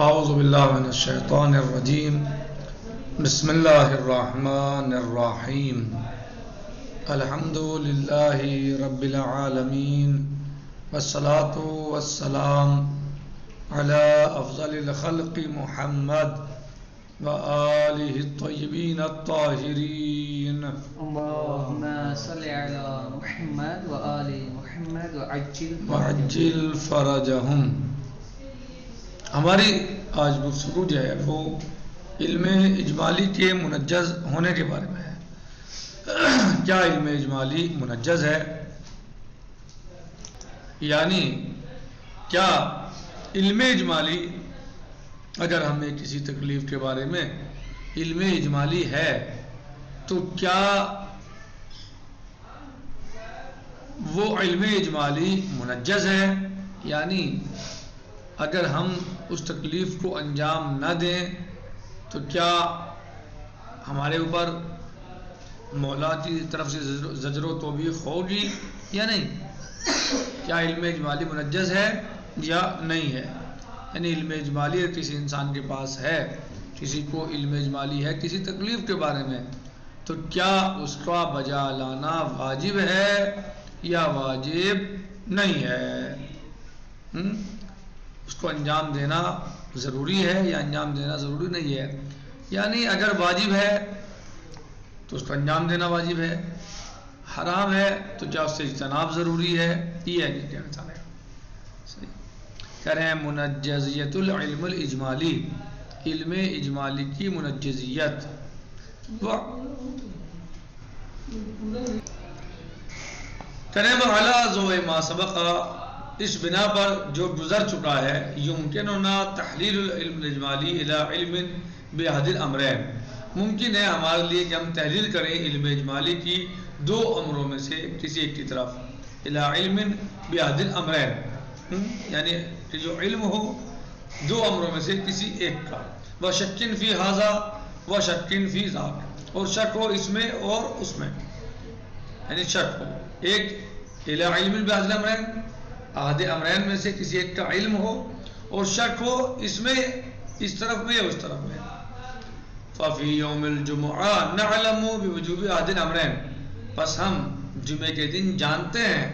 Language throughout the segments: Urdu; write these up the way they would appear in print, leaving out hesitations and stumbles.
اعوذ باللہ من الشیطان الرجیم بسم اللہ الرحمن الرحیم الحمد للہ رب العالمین والصلاة والسلام علی افضل الخلق محمد وآلہ الطیبین الطاہرین اللہم صلی علی محمد وآل محمد وعجل فرجہم۔ ہماری آج گفتگو جو ہے وہ علم اجمالی کے منجز ہونے کے بارے میں ہے۔ کیا علم اجمالی منجز ہے؟ یعنی کیا علم اجمالی، اگر ہمیں کسی تکلیف کے بارے میں علم اجمالی ہے تو کیا وہ علم اجمالی منجز ہے؟ یعنی اگر ہم اس تکلیف کو انجام نہ دیں تو کیا ہمارے اوپر مولا کی طرف سے زجر و توبیخ ہوگی یا نہیں؟ کیا علم اجمالی منجز ہے یا نہیں ہے؟ یعنی علم اجمالی کسی انسان کے پاس ہے، کسی کو علم اجمالی ہے کسی تکلیف کے بارے میں، تو کیا اس کا بجا لانا واجب ہے یا واجب نہیں ہے؟ اس کو انجام دینا ضروری ہے یا انجام دینا ضروری نہیں ہے؟ یعنی اگر واجب ہے تو اس کو انجام دینا واجب ہے، حرام ہے تو کیا اس سے اجتناب ضروری ہے؟ یہ ہے کہ کہنا چاہ رہے ہیں۔ کہہ رہے ہیں منجزیت العلم الاجمالی، علم اجمالی کی منجزیت کریں وعلا ضوء ما سبق، اس بنا پر جو گزر چکا ہے، یمکننا تحلیل العلم الاجمالی الى علم باحد الامرین، ممکن ہے ہمارے لیے کہ ہم تحلیل کریں علم اجمالی کی دو امروں میں سے کسی ایک کی طرف، الى علم باحد الامرین، یعنی کہ جو علم ہو دو امروں میں سے کسی ایک کا، وشک فی ھذا وشک فی ذاک، اور شک ہو اس میں اور اس میں، یعنی شک ہو ایک الى علم باحد الامرین، احد امرین میں سے کسی ایک کا علم ہو اور شک ہو اس میں، اس طرف میں یا اس طرف میں۔ ففی یوم الجمعہ نعلم بوجوب احد الامرین، پس ہم جمعے کے دن جانتے ہیں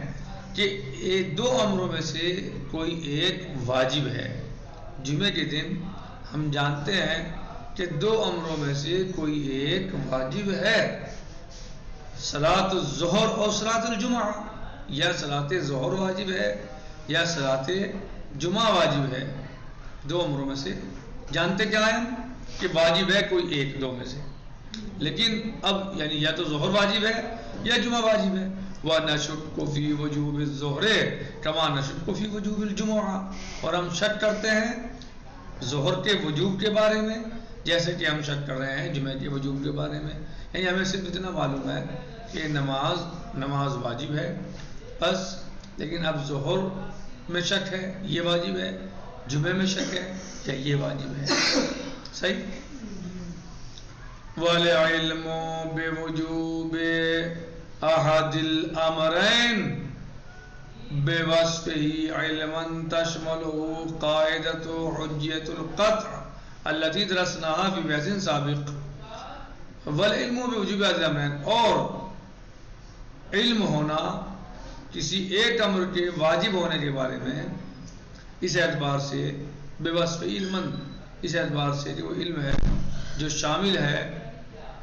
کہ دو امروں میں سے کوئی ایک واجب ہے۔ جمعے کے دن ہم جانتے ہیں کہ دو امروں میں سے کوئی ایک واجب ہے، صلاۃ الظہر اور صلاۃ الجمعہ، یا صلاۃ ظہر واجب ہے یا صلاۃ جمعہ واجب ہے، دو امروں میں سے جانتے کیا ہیں کہ واجب ہے کوئی ایک دو میں سے، لیکن اب یعنی یا تو ظہر واجب ہے یا جمعہ واجب ہے۔ وَنَشُكُّ فِي وُجُوبِ الظُّهْرِ كَمَا نَشُكُّ فِي وُجُوبِ الْجُمُعَةِ، اور ہم شک کرتے ہیں ظہر کے وجوب کے بارے میں جیسے کہ ہم شک کر رہے ہیں جمعہ کے وجوب کے بارے میں، یعنی ہمیں صرف اتنا معلوم ہے کہ نماز واجب ہے بس، لیکن اب ظہر میں شک ہے یہ واجب ہے، جمعہ میں شک ہے کہ یہ واجب ہے، صحیح۔ وَالْعِلْمُ بِوُجُوبِ أَحَدِ الْأَمْرَيْنِ بِوَصْفِهِ عِلْمًا تَشْمَلُهُ قَاعِدَةُ حُجِّيَّةُ الْقَطْعِ الَّتِي دَرَسْنَاهَا فِي بَحْثٍ سابق۔ وَالْعِلْمُ بِوُجُوبِ أَحَدِ الْأَمْرَيْنِ، اور علم ہونا کسی ایک امر کے واجب ہونے کے بارے میں اس اعتبار سے، بے وصف علم، اس اعتبار سے کہ وہ علم ہے جو شامل ہے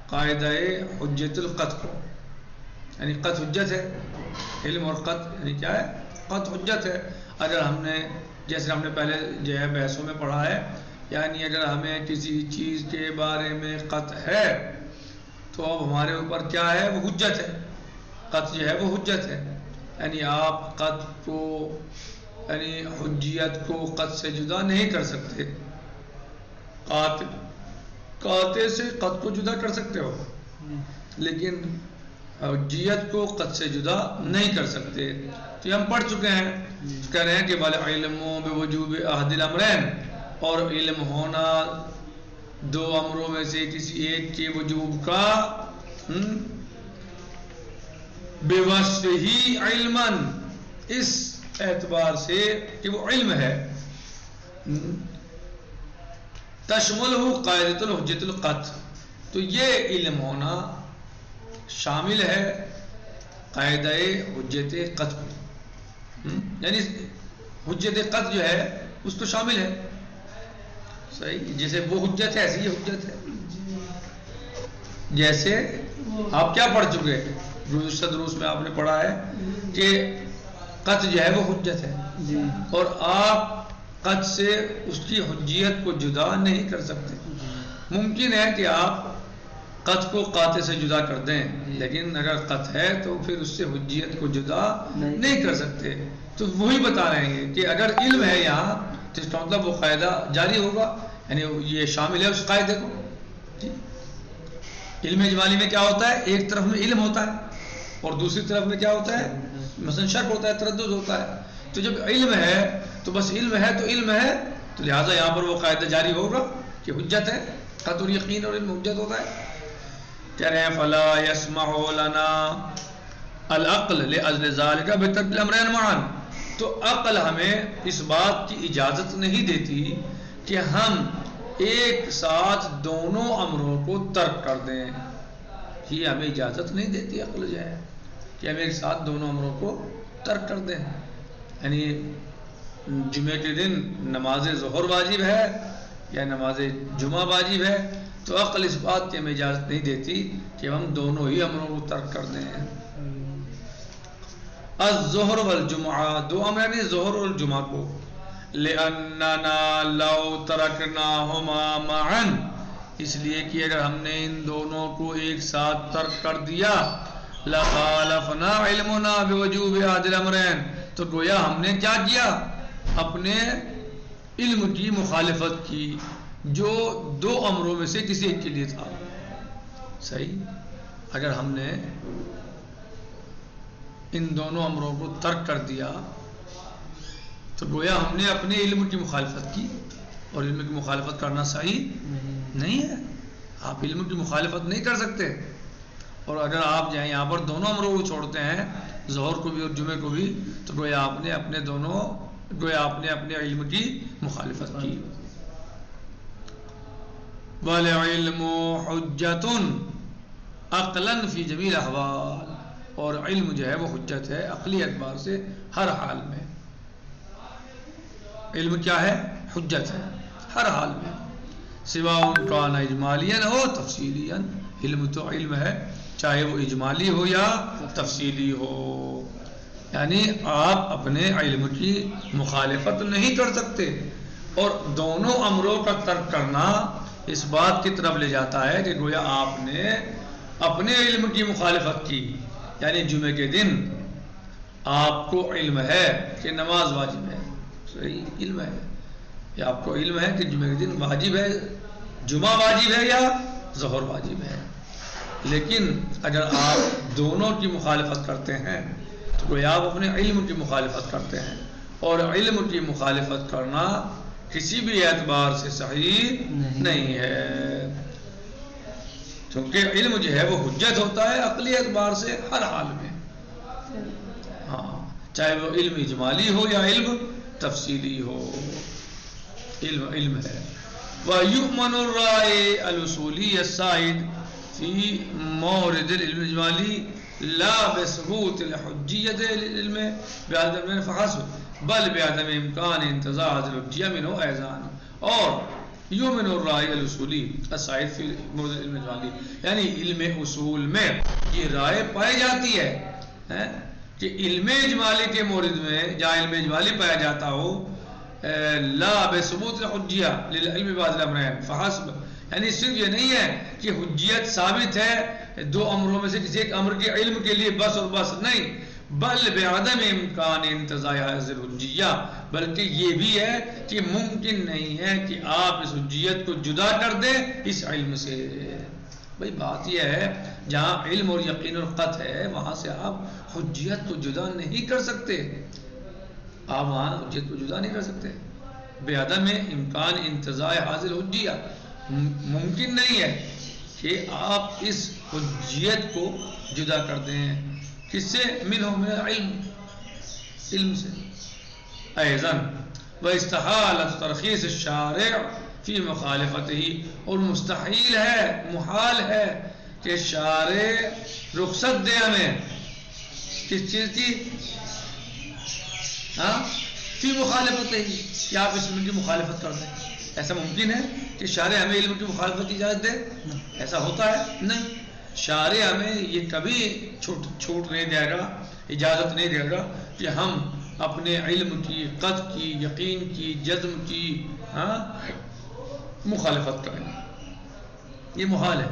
قاعدہ حجت القطع کو، یعنی قطع حجت ہے، علم اور قطع یعنی کیا ہے؟ قطع حجت ہے۔ اگر ہم نے جیسے ہم نے پہلے جو ہے بحثوں میں پڑھا ہے، یعنی اگر ہمیں کسی چیز کے بارے میں قطع ہے تو اب ہمارے اوپر کیا ہے؟ وہ حجت ہے، قطع جو ہے وہ حجت ہے، یعنی آپ قطع کو یعنی حجیت کو قطع سے جدا نہیں کر سکتے، قاطع سے قطع کو جدا کر سکتے ہو لیکن حجیت کو قطع سے جدا نہیں کر سکتے۔ تو ہم پڑھ چکے ہیں، کہہ رہے ہیں کہ وَالْعِلْمُ بِوُجُوبِ أَحَدِ الْأَمْرَيْنِ، اور علم ہونا دو امروں میں سے کسی ایک کے وجوب کا، بِوَصْفِهِ عِلْمًا، اس اعتبار سے کہ وہ علم ہے، تشملہ قاعدۃ الحجۃ القطع، تو یہ علم ہونا شامل ہے قاعدہ حجت قطع کو، یعنی حجت قطع جو ہے اس کو شامل ہے. صحیح، جیسے وہ حجت ہے ایسی یہ حجت ہے. جیسے آپ کیا پڑھ چکے گزشتہ دروس میں آپ نے پڑھا ہے کہ قطع جو ہے وہ حجت ہے، اور آپ قطع سے اس کی حجیت کو جدا نہیں کر سکتے. ممکن ہے کہ آپ قطع کو قاطع سے جدا کر دیں، لیکن اگر قطع ہے تو پھر اس سے حجیت کو جدا نہیں کر سکتے. تو وہی بتا رہے ہیں کہ اگر علم ہے یہاں تو اس کا مطلب وہ قاعدہ جاری ہوگا، یعنی یہ شامل ہے اس قاعدے کو. علم اجمالی میں کیا ہوتا ہے؟ ایک طرف میں علم ہوتا ہے اور دوسری طرف میں کیا ہوتا ہے؟ مثلا شک ہوتا ہے، تردد ہوتا ہے. تو جب علم ہے تو بس علم ہے تو علم ہے، تو لہٰذا یہاں پر وہ قاعدہ جاری ہوگا کہ حجت ہے. قطع اور یقین اور علم حجت ہوتا ہے. کہہ رہے ہیں فلا يسمح لنا العقل لاجل ذلك بترك الامرين معا، تو عقل ہمیں اس بات کی اجازت نہیں دیتی کہ ہم ایک ساتھ دونوں امروں کو ترک کر دیں. یہ ہمیں اجازت نہیں دیتی عقل جو ہے کہ ہم ایک ساتھ دونوں امروں کو ترک کر دیں. یعنی جمعے کے دن نماز ظہر واجب ہے یا نماز جمعہ واجب ہے، تو عقل اس بات کی ہمیں اجازت نہیں دیتی کہ ہم دونوں ہی امروں کو ترک کر دیں. الظہر والجمعہ، دو امر یعنی ظہر اور جمعہ کو. لأننا لو ترکناہما معا، اس لیے کہ اگر ہم نے ان دونوں کو ایک ساتھ ترک کر دیا لخالفنا علمنا بوجوب احد الامرین، تو گویا ہم نے کیا کیا؟ اپنے علم کی مخالفت کی جو دو امروں میں سے کسی ایک کے لیے تھا. صحیح، اگر ہم نے ان دونوں امروں کو ترک کر دیا تو گویا ہم نے اپنے علم کی مخالفت کی، اور علم کی مخالفت کرنا صحیح نہیں ہے. آپ علم کی مخالفت نہیں کر سکتے، اور اگر آپ جائیں یہاں پر دونوں امروں کو چھوڑتے ہیں، ظہر کو بھی اور جمعے کو بھی، تو گویا آپ نے اپنے علم کی مخالفت کی. وَالْعِلْمُ حُجَّةٌ عَقْلًا فِي جَمِيعِ الْأَحْوَالِ، اور علم جو ہے وہ حجت ہے عقلی اعتبار سے ہر حال میں. علم کیا ہے؟ حجت ہے ہر حال میں، سواء کان اجمالیاً ہو تفصیلیاً. علم تو علم ہے چاہے وہ اجمالی ہو یا تفصیلی ہو. یعنی آپ اپنے علم کی مخالفت نہیں کر سکتے، اور دونوں امروں کا ترک کرنا اس بات کی طرف لے جاتا ہے کہ گویا آپ نے اپنے علم کی مخالفت کی. یعنی جمعے کے دن آپ کو علم ہے کہ نماز واجب ہے، صحیح علم ہے، یا آپ کو علم ہے کہ جمعے کے دن واجب ہے، جمعہ واجب ہے یا ظہر واجب ہے، لیکن اگر آپ دونوں کی مخالفت کرتے ہیں تو گویا آپ اپنے علم کی مخالفت کرتے ہیں، اور علم کی مخالفت کرنا کسی بھی اعتبار سے صحیح نہیں ہے، کیونکہ علم جو ہے وہ حجت ہوتا ہے عقلی اعتبار سے ہر حال میں. ہاں، چاہے وہ علم اجمالی ہو یا علم تفصیلی ہو، علم ہے. وَيُؤْمَنُ الرَّائِي الْأُصُولِيَّ السَّائِدِ فِي مَوْرِدِ الْعِلْمِ الْإِجْمَالِي لَا بِثُبُوتِ الْحُجِّيَّةِ لِلْعِلْمِ بِعَدَمِ فَحَسْبٍ بل بعدم امکان انتزاع الحجیہ منہ ایضان. اور یؤمن الرائے الاصولی السائد فی مورد العلم الاجمالی، یعنی علم اصول میں یہ رائے پائی جاتی ہے کہ علم اجمالی کے مورد میں جہاں علم اجمالی پایا جاتا ہو لا بثبوت الحجیہ للعلم بعد الامرین فحسب، یعنی صرف یہ نہیں ہے کہ حجیت ثابت ہے دو امروں میں سے کسی ایک امر کے علم کے لیے بس اور بس، نہیں، بل بعدم امکان انتزاع الحجیہ، بلکہ یہ بھی ہے کہ ممکن نہیں ہے کہ آپ اس حجیت کو جدا کر دیں اس علم سے. بھئی بات یہ ہے جہاں علم اور یقین اور قطع ہے وہاں سے آپ حجیت کو جدا نہیں کر سکتے، آپ وہاں حجیت کو جدا نہیں کر سکتے. بعدم امکان انتزاع حاصل حجیہ، ممکن نہیں ہے کہ آپ اس حجیت کو جدا کر دیں. کس سے؟ منہ من العلم، علم سے. ایضاً واستحالت ترخیص الشارع فی مخالفت ہی، اور مستحیل ہے، محال ہے کہ شارع رخصت دے ہمیں کس چیز کی، ہاں فی مخالفت ہی، کہ آپ اس علم کی مخالفت کر دیں. ایسا ممکن ہے کہ شارع ہمیں علم کی مخالفت کی اجازت دے؟ ایسا ہوتا ہے نہیں. شارع ہمیں یہ کبھی چھوٹ نہیں دے گا، اجازت نہیں دے گا کہ ہم اپنے علم کی، قطع کی، یقین کی، جزم کی مخالفت کریں. یہ محال ہے،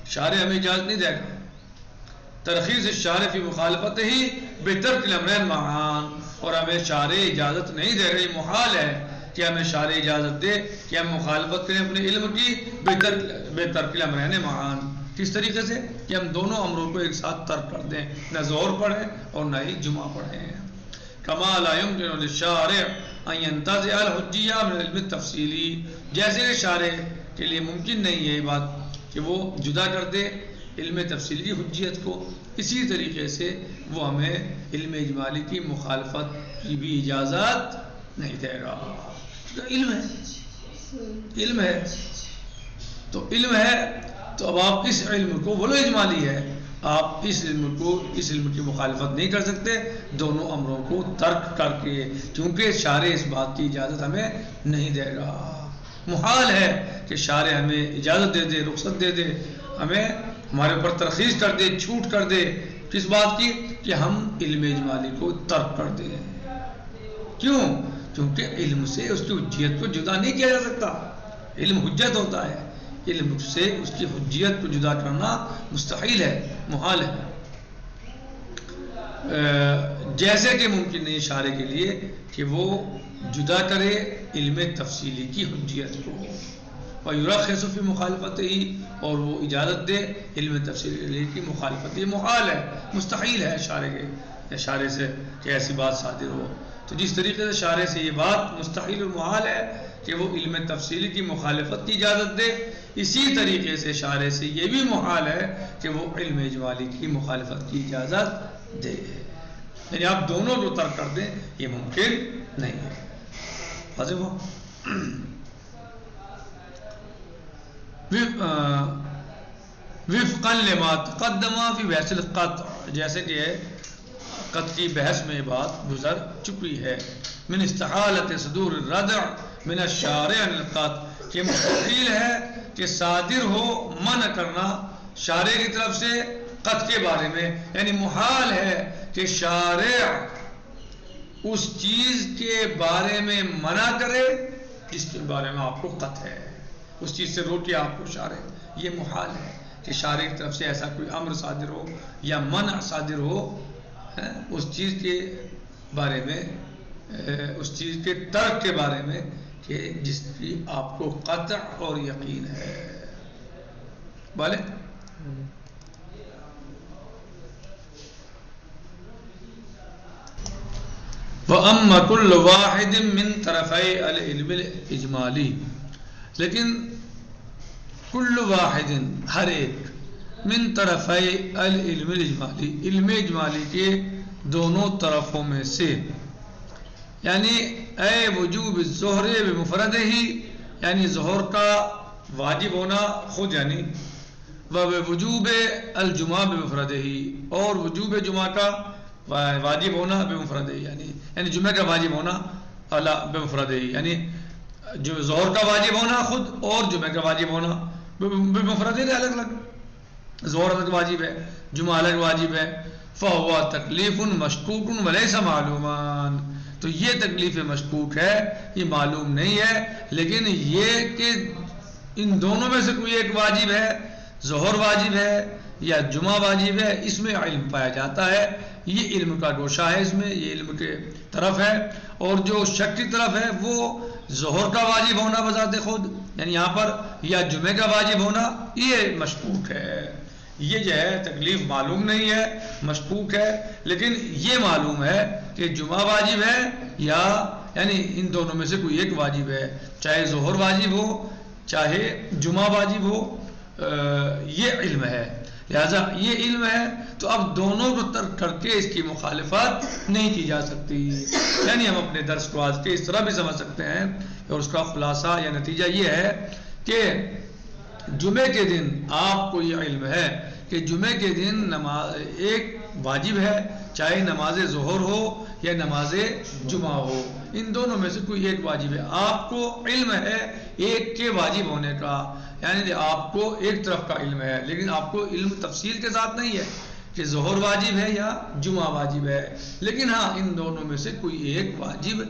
شارع ہمیں اجازت نہیں دے گا. ترخیص الشارع فی مخالفت ہی بترک الامرین معان، اور ہمیں شارع اجازت نہیں دے رہی، محال ہے کہ ہمیں شارع اجازت دے کہ ہم مخالفت کریں اپنے علم کی بترک الامرین معان. کس طریقے سے؟ کہ ہم دونوں امروں کو ایک ساتھ ترک کر دیں، نہ ظہر پڑھیں اور نہ ہی جمعہ پڑھیں. کما لا یمکن للشارع ان ينتزع الحجیہ من العلم التفصیلی، جیسے کہ شارع کے لیے ممکن نہیں ہے یہ بات کہ وہ جدا کر دے علم تفصیلی کی حجیت کو، اسی طریقے سے وہ ہمیں علم اجمالی کی مخالفت کی بھی اجازت نہیں دے گا. علم ہے، علم ہے تو علم ہے تو اب آپ اس علم کو، بولو اجمالی ہے، آپ اس علم کو، اس علم کی مخالفت نہیں کر سکتے دونوں امروں کو ترک کر کے، کیونکہ شارع اس بات کی اجازت ہمیں نہیں دے گا. محال ہے کہ شارع ہمیں اجازت دے دے، رخصت دے دے، ہمیں ہمارے اوپر ترخیص کر دے، چھوٹ کر دے کس بات کی، کہ ہم علم اجمالی کو ترک کر دیں. کیوں؟ کیونکہ علم سے اس کی حجیت کو جدا نہیں کیا جا سکتا. علم حجت ہوتا ہے، علم سے اس کی حجیت کو جدا کرنا مستحیل ہے، محال ہے. جیسے کہ ممکن نہیں شارع کے لیے کہ وہ جدا کرے علم تفصیلی کی حجیت کو، وَيُرَخِّصُ فِي مُخَالِفَتِهِ، اور وہ اجازت دے علم تفصیلی کی مخالفت. یہ محال ہے، مستحیل ہے شارع سے کہ ایسی بات صادر ہو. تو جس طریقے سے شارع سے یہ بات مستحیل اور محال ہے کہ وہ علم تفصیلی کی مخالفت کی اجازت دے، اسی طریقے سے شارع سے یہ بھی محال ہے کہ وہ علم اجمالی کی مخالفت کی اجازت دے. یعنی آپ دونوں کو ترک کر دیں، یہ ممکن نہیں ہے. واضح ہوا؟ وفقا لما تقدم فی بحث القطع، جیسے کہ قطع کی بحث میں بات گزر چکی ہے. من استحالت صدور الردع من الشارع عن القطع، کہ مستحیل ہے کہ صادر ہو منع کرنا شارع کی طرف سے قطع کے بارے میں. یعنی محال ہے کہ شارع اس چیز کے بارے میں منع کرے جس کے بارے میں آپ کو قطع ہے، اس چیز سے روکے آپ کو شارع. یہ محال ہے کہ شارع کی طرف سے ایسا کوئی امر صادر ہو یا منع صادر ہو اس چیز کے بارے میں، اس چیز کے ترک کے بارے میں کہ جس کی آپ کو قطع اور یقین ہے. بولے وَأَمَّا كُلُّ وَاحِدٍ مِّن طَرَفَيْ الْعِلْمِ الْإِجْمَالِي، لیکن کل واحد، ہر ایک، من طرفی العلم الاجمالی، علم اجمالی کے دونوں طرفوں میں سے، یعنی اے وجوب الظہر بمفردہ ہی، یعنی ظہر کا واجب ہونا خود، یعنی وجوب الجمعہ بمفردہ ہی، اور وجوب جمعہ کا واجب ہونا بمفردہ ہی، یعنی جمعہ کا واجب ہونا بمفردہ ہی، یعنی جو ظہر کا واجب ہونا خود اور جمعہ کا واجب ہونا بمفردہ ہی، الگ الگ. ظہر الگ واجب ہے، جمعہ الگ واجب ہے. فَهُوَ تَكْلِيفٌ مَشْكُوكٌ وَلَيْسَ مَعْلُومًا، تو یہ تکلیف مشکوک ہے، یہ معلوم نہیں ہے. لیکن یہ کہ ان دونوں میں سے کوئی ایک واجب ہے، ظہر واجب ہے یا جمعہ واجب ہے، اس میں علم پایا جاتا ہے. یہ علم کا گوشہ ہے، اس میں یہ علم کے طرف ہے. اور جو شک کی طرف ہے وہ ظہر کا واجب ہونا بذات خود، یعنی یہاں پر یا جمعہ کا واجب ہونا، یہ مشکوک ہے. یہ جو ہے تکلیف معلوم نہیں ہے، مشکوک ہے. لیکن یہ معلوم ہے کہ جمعہ واجب ہے یا یعنی ان دونوں میں سے کوئی ایک واجب ہے، چاہے ظہر واجب ہو چاہے جمعہ واجب ہو، یہ علم ہے. لہذا یہ علم ہے تو اب دونوں کو ترک کر کے اس کی مخالفت نہیں کی جا سکتی. یعنی ہم اپنے درس کو آج کے اس طرح بھی سمجھ سکتے ہیں اور اس کا خلاصہ یا نتیجہ یہ ہے کہ جمعے کے دن آپ کو یہ علم ہے کہ جمعے کے دن نماز ایک واجب ہے، چاہے نماز ظہر ہو یا نماز جمعہ ہو، ان دونوں میں سے کوئی ایک واجب ہے. آپ کو علم ہے ایک کے واجب ہونے کا، یعنی آپ کو ایک طرف کا علم ہے، لیکن آپ کو علم تفصیل کے ساتھ نہیں ہے کہ ظہر واجب ہے یا جمعہ واجب ہے، لیکن ہاں ان دونوں میں سے کوئی ایک واجب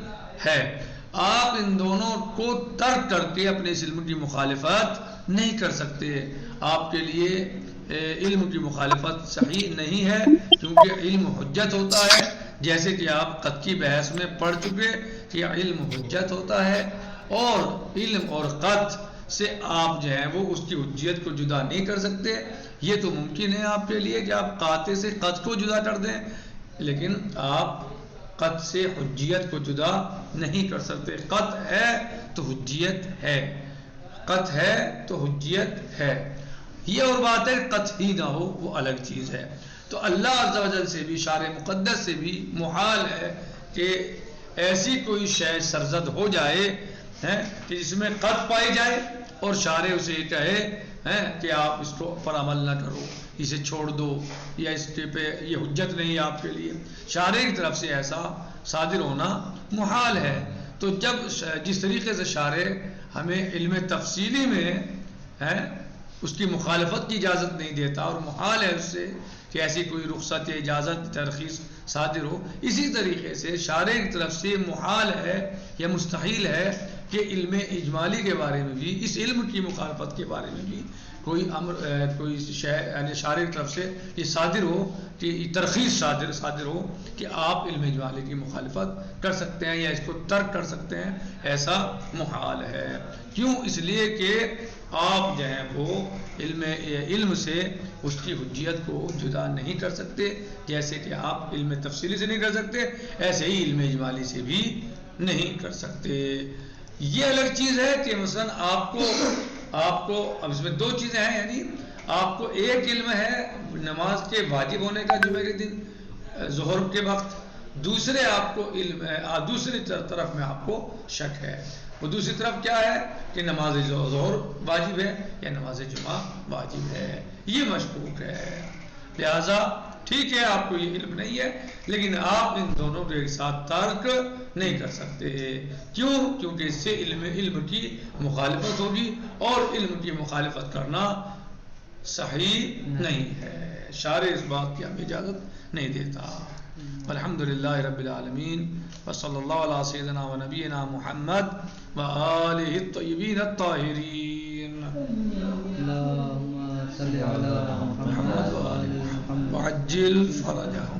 ہے. آپ ان دونوں کو ترک کر کے اپنے اس علم کی مخالفت نہیں کر سکتے. آپ کے لیے علم کی مخالفت صحیح نہیں ہے، کیونکہ علم حجت ہوتا ہے، جیسے کہ آپ قط کی بحث میں پڑھ چکے کہ علم حجت ہوتا ہے، اور علم اور قط سے آپ جو ہے وہ اس کی حجیت کو جدا نہیں کر سکتے. یہ تو ممکن ہے آپ کے لیے کہ آپ قاطع سے قط کو جدا کر دیں، لیکن آپ قط سے حجیت کو جدا نہیں کر سکتے. قط ہے تو حجیت ہے، قط ہے تو حجیت ہے. یہ اور بات ہے قط ہی نہ ہو وہ الگ چیز ہے. تو اللہ عز و جل سے بھی، شارع مقدس سے بھی محال ہے کہ ایسی کوئی شے سرزد ہو جائے کہ جس میں قط پائی جائے اور شارع اسے کہے کہ آپ اس کو پر عمل نہ کرو، اسے چھوڑ دو، یا اس کے پہ یہ حجت نہیں ہے آپ کے لیے. شارع کی طرف سے ایسا صادر ہونا محال ہے. تو جب جس طریقے سے شارع ہمیں علم تفصیلی میں اس کی مخالفت کی اجازت نہیں دیتا اور محال ہے اس سے کہ ایسی کوئی رخصت یا اجازت ترخیص صادر ہو، اسی طریقے سے شارع کی طرف سے محال ہے یا مستحیل ہے کہ علم اجمالی کے بارے میں بھی، اس علم کی مخالفت کے بارے میں بھی کوئی امر کوئی یعنی شارع کی طرف سے یہ صادر ہو کہ ترخیص صادر ہو کہ آپ علم اجمالی کی مخالفت کر سکتے ہیں یا اس کو ترک کر سکتے ہیں. ایسا محال ہے. کیوں؟ اس لیے کہ آپ جو ہیں وہ علم سے اس کی حجیت کو جدا نہیں کر سکتے، جیسے کہ آپ علم تفصیلی سے نہیں کر سکتے، ایسے ہی علم اجمالی سے بھی نہیں کر سکتے. یہ الگ چیز ہے کہ مثلا آپ کو اب اس میں دو چیزیں ہیں، یعنی آپ کو ایک علم ہے نماز کے واجب ہونے کا جمعے کے دن ظہر کے وقت، دوسرے آپ کو علم ہے، دوسری طرف میں آپ کو شک ہے. وہ دوسری طرف کیا ہے کہ نماز ظہر واجب ہے یا نماز جمعہ واجب ہے، یہ مشکوک ہے. لہذا ٹھیک ہے آپ کو یہ علم نہیں ہے، لیکن آپ ان دونوں کو ایک ساتھ ترک نہیں کر سکتے. کیوں؟ کیونکہ اس سے علم کی مخالفت ہوگی، اور علم کی مخالفت کرنا صحیح نہیں ہے. شارع اس بات کی ہمیں اجازت نہیں دیتا. الحمدللہ رب العالمین، وصلی اللہ علی سیدنا و نبینا محمد و آلہ الطیبین الطاہرین. اللہم صلی علی محمد و آل محمد وعجل فرجہم.